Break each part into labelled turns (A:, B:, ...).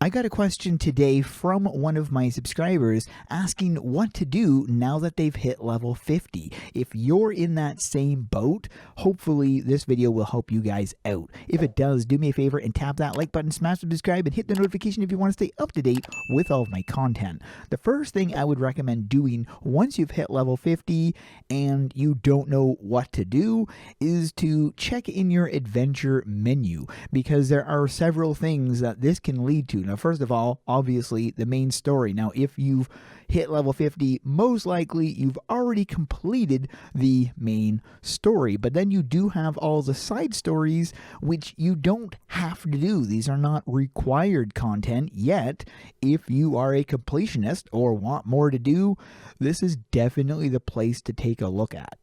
A: I got a question today from one of my subscribers asking what to do now that they've hit level 50. If you're in that same boat, hopefully this video will help you guys out. If it does, do me a favor and tap that like button, smash subscribe, and hit the notification if you want to stay up to date with all of my content. The first thing I would recommend doing once you've hit level 50 and you don't know what to do is to check in your adventure menu, because there are several things that this can lead to. Now, first of all, obviously, the main story. Now, if you've hit level 50, most likely you've already completed the main story. But then you do have all the side stories, which you don't have to do. These are not required content yet. If you are a completionist or want more to do, this is definitely the place to take a look at.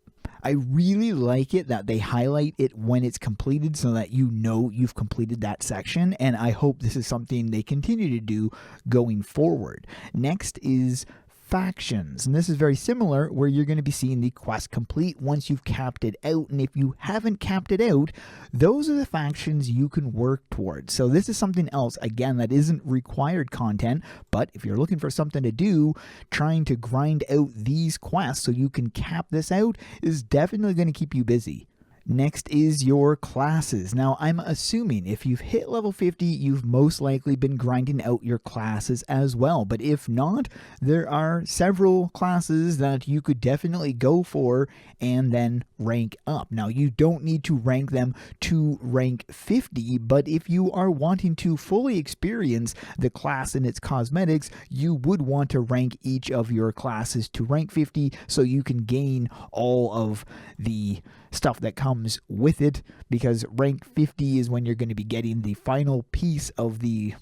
A: I really like it that they highlight it when it's completed so that you know you've completed that section, and I hope this is something they continue to do going forward. Next is factions, and this is very similar, where you're going to be seeing the quest complete once you've capped it out, and if you haven't capped it out, those are the factions you can work towards. So this is something else, again, that isn't required content, but if you're looking for something to do, trying to grind out these quests so you can cap this out is definitely going to keep you busy. Next is your classes. Now, I'm assuming if you've hit level 50, you've most likely been grinding out your classes as well. But if not, there are several classes that you could definitely go for and then rank up. Now, you don't need to rank them to rank 50, but if you are wanting to fully experience the class and its cosmetics, you would want to rank each of your classes to rank 50 so you can gain all of the stuff that comes with it, because rank 50 is when you're going to be getting the final piece of the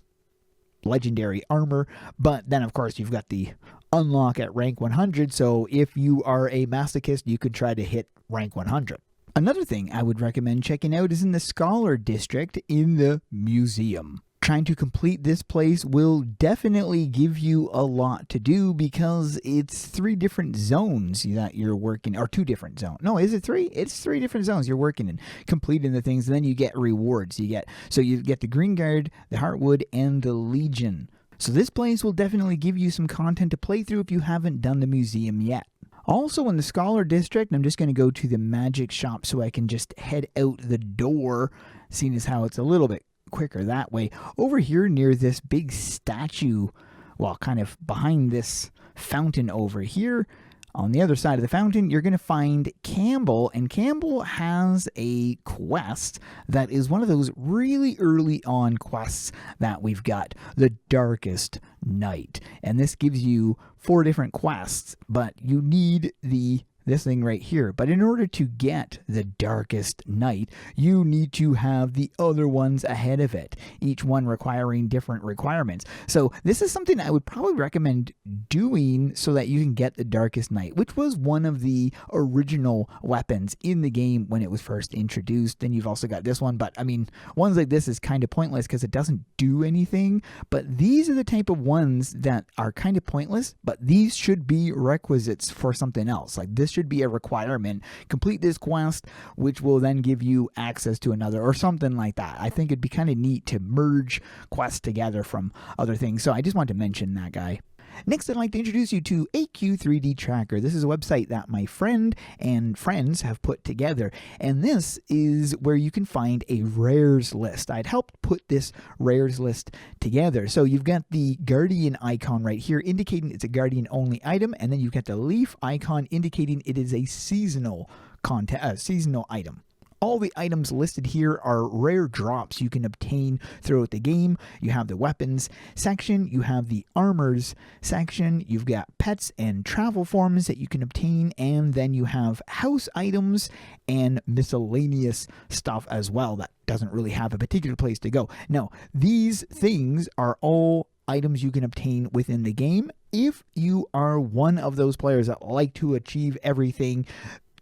A: legendary armor. But then of course you've got the unlock at rank 100, so if you are a masochist, you could try to hit rank 100. Another thing I would recommend checking out is in the Scholar District in the museum. Trying to complete this place will definitely give you a lot to do, because it's 3 different zones that you're working, or 2 different zones. No, is it 3? It's 3 different zones you're working in, completing the things, and then you get rewards. You get the Green Guard, the Heartwood, and the Legion. So this place will definitely give you some content to play through if you haven't done the museum yet. Also in the Scholar District, I'm just going to go to the magic shop so I can just head out the door, seeing as how it's a little bit quicker that way. Over here near this big statue, well, kind of behind this fountain over here, on the other side of the fountain, you're going to find Campbell, and Campbell has a quest that is one of those really early on quests that we've got, the Darkest Night. And this gives you 4 different quests, but you need this thing right here. But in order to get the Darkest Night, you need to have the other ones ahead of it, each one requiring different requirements. So this is something I would probably recommend doing so that you can get the Darkest Night, which was one of the original weapons in the game when it was first introduced. Then you've also got this one, but I mean, ones like this is kind of pointless because it doesn't do anything. But these are the type of ones that are kind of pointless, but these should be requisites for something else. Like this should be a requirement. Complete this quest, which will then give you access to another or something like that. I think it'd be kind of neat to merge quests together from other things. So I just want to mention that guy. Next, I'd like to introduce you to AQ3D Tracker. This is a website that my friend and friends have put together, and this is where you can find a rares list. I'd helped put this rares list together. So you've got the Guardian icon right here indicating it's a Guardian only item, and then you've got the leaf icon indicating it is a seasonal item. All the items listed here are rare drops you can obtain throughout the game. You have the weapons section, you have the armors section, you've got pets and travel forms that you can obtain, and then you have house items and miscellaneous stuff as well that doesn't really have a particular place to go. Now, these things are all items you can obtain within the game. If you are one of those players that like to achieve everything,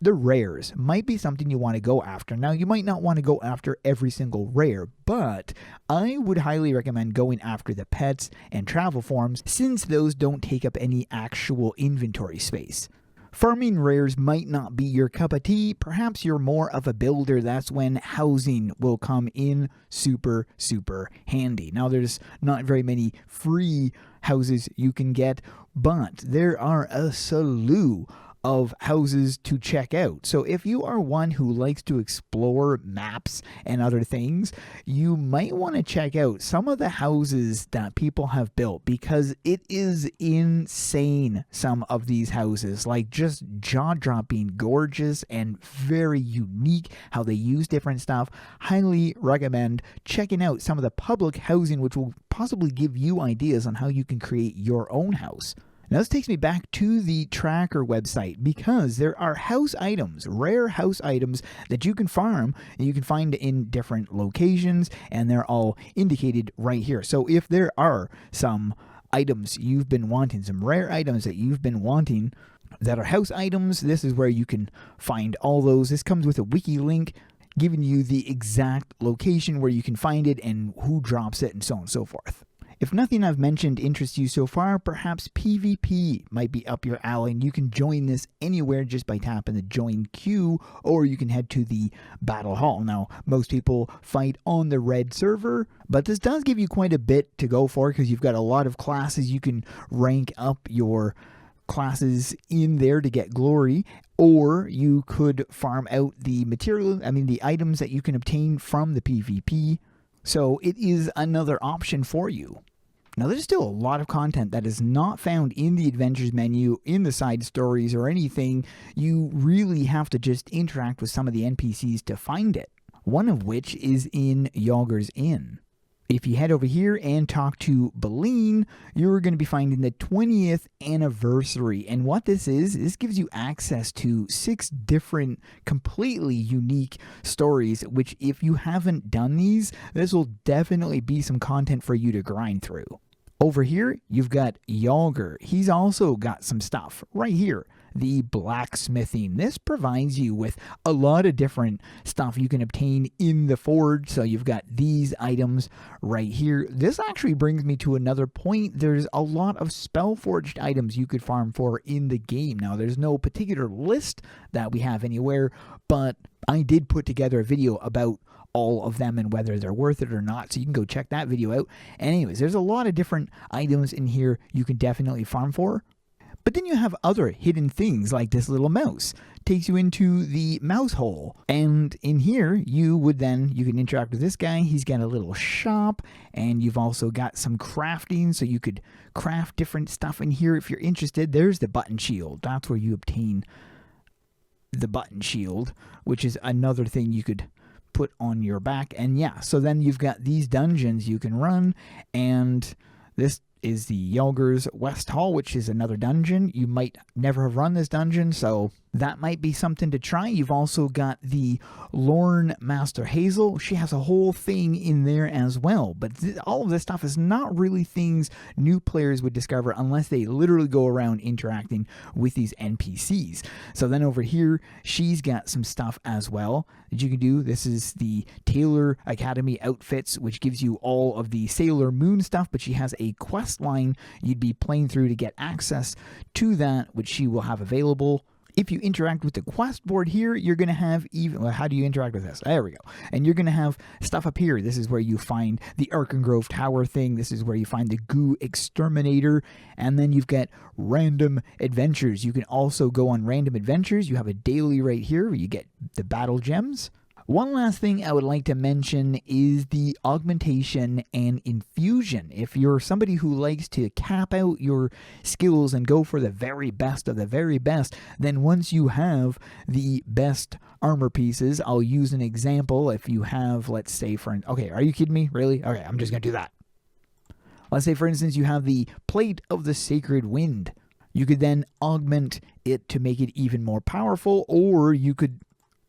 A: the rares might be something you want to go after. Now, you might not want to go after every single rare, but I would highly recommend going after the pets and travel forms, since those don't take up any actual inventory space. farming rares might not be your cup of tea, perhaps you're more of a builder, that's when housing will come in super handy. Now there's not very many free houses you can get, but there are a slew of houses to check out. So if you are one who likes to explore maps and other things, you might want to check out some of the houses that people have built, because it is insane, some of these houses, like just jaw-dropping gorgeous and very unique how they use different stuff. Highly recommend checking out some of the public housing, which will possibly give you ideas on how you can create your own house. Now this takes me back to the tracker website, because there are house items, rare house items that you can farm and you can find in different locations, and they're all indicated right here. So if there are some items you've been wanting, some rare items that you've been wanting that are house items, this is where you can find all those. This comes with a wiki link giving you the exact location where you can find it and who drops it and so on and so forth. If nothing I've mentioned interests you so far, perhaps PvP might be up your alley, and you can join this anywhere just by tapping the join queue, or you can head to the battle hall. Now, most people fight on the red server, but this does give you quite a bit to go for, because you've got a lot of classes. You can rank up your classes in there to get glory, or you could farm out the the items that you can obtain from the PvP. So it is another option for you. Now there's still a lot of content that is not found in the adventures menu, in the side stories or anything. You really have to just interact with some of the NPCs to find it. One of which is in Yogger's Inn. If you head over here and talk to Beline, you're going to be finding the 20th anniversary. And what this is, this gives you access to 6 different completely unique stories, which if you haven't done these, this will definitely be some content for you to grind through. Over here, you've got Yogger. He's also got some stuff right here. The blacksmithing. This provides you with a lot of different stuff you can obtain in the forge. So you've got these items right here. This actually brings me to another point. There's a lot of Spellforged items you could farm for in the game. Now there's no particular list that we have anywhere, but I did put together a video about all of them and whether they're worth it or not, so you can go check that video out. And anyways, there's a lot of different items in here you can definitely farm for. But then you have other hidden things, like this little mouse. Takes you into the mouse hole. And in here, you can interact with this guy. He's got a little shop, and you've also got some crafting, so you could craft different stuff in here if you're interested. There's the button shield. That's where you obtain the button shield, which is another thing you could put on your back. And yeah, so then you've got these dungeons you can run, and this is the Yogger's West Hall, which is another dungeon. You might never have run this dungeon, so that might be something to try. You've also got the Lorne Master Hazel. She has a whole thing in there as well, but all of this stuff is not really things new players would discover unless they literally go around interacting with these NPCs. So then over here, she's got some stuff as well that you can do. This is the Taylor Academy outfits, which gives you all of the Sailor Moon stuff, but she has a quest line you'd be playing through to get access to that, which she will have available. If you interact with the quest board here, you're going to have how do you interact with this? There we go. And you're going to have stuff up here. This is where you find the Arkengrove Tower thing. This is where you find the Goo Exterminator. And then you've got random adventures. You can also go on random adventures. You have a daily right here where you get the battle gems. One last thing I would like to mention is the augmentation and infusion. If you're somebody who likes to cap out your skills and go for the very best of the very best, then once you have the best armor pieces, I'll use an example. If you have, let's say, okay, are you kidding me? Really? Okay, I'm just going to do that. Let's say, for instance, you have the Plate of the Sacred Wind. You could then augment it to make it even more powerful, or you could...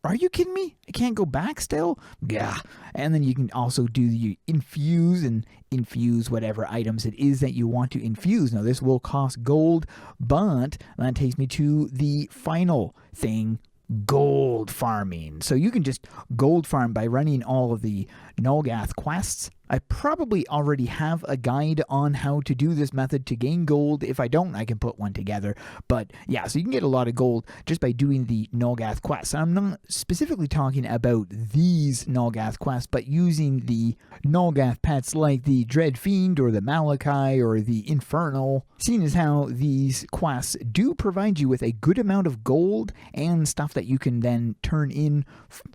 A: Are you kidding me? I can't go back still? Yeah. And then you can also do the infuse and infuse whatever items it is that you want to infuse. Now, this will cost gold, but that takes me to the final thing, gold farming. So you can just gold farm by running all of the Nolgath quests. I probably already have a guide on how to do this method to gain gold. If I don't, I can put one together. But yeah, so you can get a lot of gold just by doing the Nulgath quests. I'm not specifically talking about these Nulgath quests, but using the Nulgath pets like the Dread Fiend or the Malachi or the Infernal. Seeing as how these quests do provide you with a good amount of gold and stuff that you can then turn in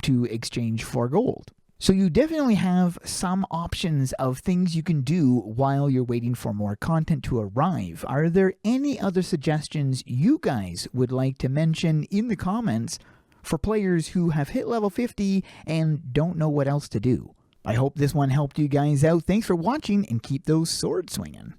A: to exchange for gold. So you definitely have some options of things you can do while you're waiting for more content to arrive. Are there any other suggestions you guys would like to mention in the comments for players who have hit level 50 and don't know what else to do? I hope this one helped you guys out. Thanks for watching and keep those swords swinging.